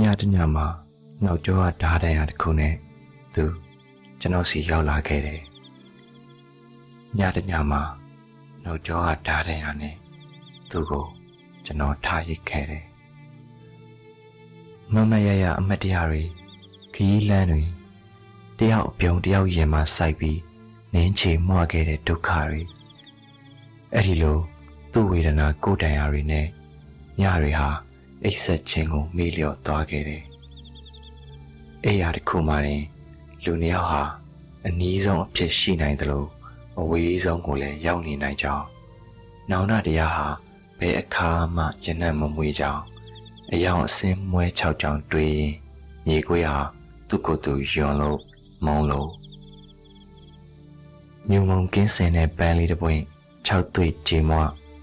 ညတညမှာနောက်ကျောကဓာတ်တန်ရတစ်ခုနဲ့သူကျွန်တော်စီရောက်လာခဲ့တယ်။ညတညမှာနောက်ကျောကဓာတ်တန်ရနဲ့သူကိုကျွန်တော်ထားရစ်ခဲ့တယ်။မမရရအမတ်တရားတွေခီးလန်းတွေတယောက်အပြုံတယောက်ရင်မှာစိုက်ပြီးနင်းချေမွခဲ့တဲ့ဒုက္ခတွေအဲ့ဒီလိုသူ့ဝေဒနာကိုယ်တန်ရာတွေနဲ့ညတွေဟာအိပ်ဆက်ခြင်းကိုမေ့လျော့သွားခဲ့တယ်။အဲ့ရတစ်ခုမှရင်လူနှစ်ယောက်ဟာအနည်းဆုံးအဖြစ်ရှိနိုင်သလိုအဝေးဆုံးကိုလည်းရောက်နေနိုင်ကြောင်းနောင်တတရားဟာဘယ်အခါမှရနံ့မမွေးကြောင်းအယောင်အစင်းမွဲ6ကြောင်တွေးရင်မြေခွေးဟာသူ့ကိုယ်သူယွန်လို့မုံလို့မြုံမုံကင်းစင်တဲ့ပန်းလေးတစ်ပွင့်6သွေးကြေမွ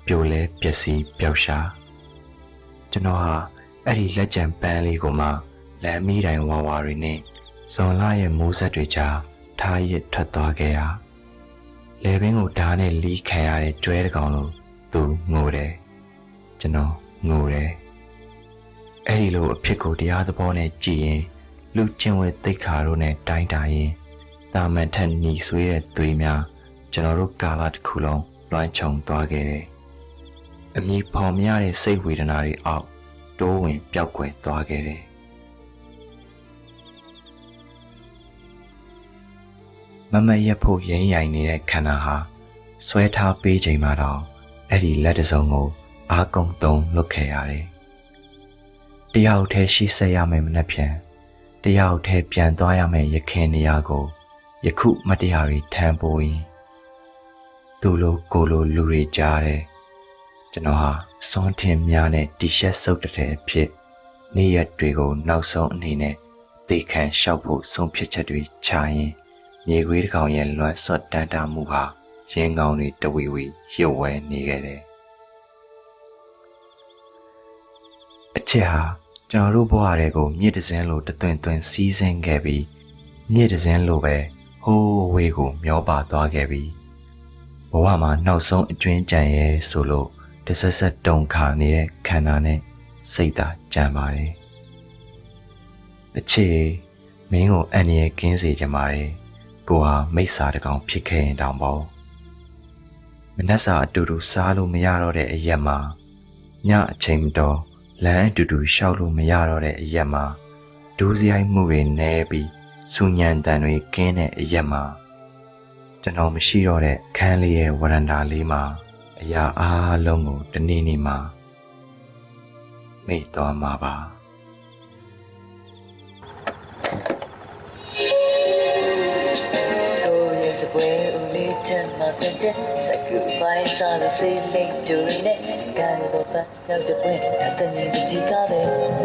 ပြိုလဲပျက်စီးပျောက်ရှာကျွန်တော်ဟာအဲ့ဒီလက်ကျန်ပန်းလေးကိုမှလမ်းမီးတိုင်ဝါဝါတွေနဲ့ဇွန်လရဲ့မိုးဆက်တွေကြားထားရစ်ထွက်သွားခဲ့ရလေပင်ကိုဓာတ်နဲ့လီးခံရတဲ့ကျွဲတစ်ကောင်လိုသူငိုတယ်ကျွန်တော်ငိုတယ်အဲ့ဒီလိုအဖြစ်ကိုတရားသဘောနဲ့ကြည်ရင်လူချင်းဝဲသိက္ခာတို့နဲ့တိုင်းတာရင်တာမန်ထက်ညီဆွေးတဲ့သွေးများကျွန်တော်တို့ကာလတစ်ခုလုံးလွှမ်းခြုံသွားခဲ့တယ်။အမည်ဖော်မရတဲ့စိတ်ဝေဒနာတွေအောက်တိုးဝင်ပျောက်ကွယ်သွားခဲ့တယ်။မမရက်ဖို့ရင်းရိုင်နေတဲ့ခန္ဓာဟာဆွဲထားပေးချိန်မှာတော့အဲ့ဒီလက်တစုံကိုအာကုံတုံလွတ်ခဲ့ရတယ်။တယောက်တည်းရှိဆက်ရမယ်မနှက်ဖြန်တယောက်တည်းပြန်သွားရမယ်ရခင်နေရာကိုယခုမတရားတွေထမ်းပိုးရင်သူလိုကိုလိုလူတွေကြားတယ်ကျွန်တော်ဟာစွန့်ထင်များနဲ့တီရှပ်စုပ်တဲ့အဖြစ်နေ့ရက်တွေကိုနောက်ဆုံးအနေနဲ့သိခံလျှောက်ဖို့ဆုံးဖြတ်ချက်တွေချရင်မြေခွေးတစ်ကောင်ရဲ့လွမ်းဆွတ်တန်းတာမှုဟာရင်ကောင်းတွေတဝီဝီရုပ်ဝဲနေခဲ့တယ်အချက်ဟာကျွန်တော်တို့ဘဝတွေကိုမြစ်တစင်းလိုတသွင်သွင်စီးဆင်းခဲ့ပြီးမြစ်တစင်းလိုပဲဟိုးဝေးကိုမျောပါသွားခဲ့ပြီးဘဝမှာနောက်ဆုံးအကျွင်းကြံရဲဆိုလို့တဆက်ဆက်တုန်ခါနေတဲ့ခန္ဓာနဲ့စိတ်သာကြံပါတယ်အချေမင်းကိုအန်ရကင်းစေချင်ပါတယ်ကိုဟာမိစ္ဆာတကောင်ဖြစ်ခဲ့ရင်တောင်ပေါ့မနှက်စာအတူတူစားလို့မရတော့တဲ့အရက်မှာညအချိန်မတော်လမ်းအတူတူရှောက်လို့မရတော့တဲ့အရက်မှာဒူးစရိုက်မှုတွေနဲပြီးစူညံတန်တွေကင်းတဲ့အရက်မှာကျွန်တော်မရှိတော့တဲ့ခန်းလေးရဲ့ဝရန်တာလေးမှာအရာအားလုံးကိုတနေ့နေ့မှာမိတ်သွားမှာပါစပွဲဦးလေးချမ်းမှာပြတဲ့စကူပိုင်းစားလို့စိတ်လိတ်တူနေကဲတော့ပတ်တော့တဲ့အတနေကြီးကားတယ်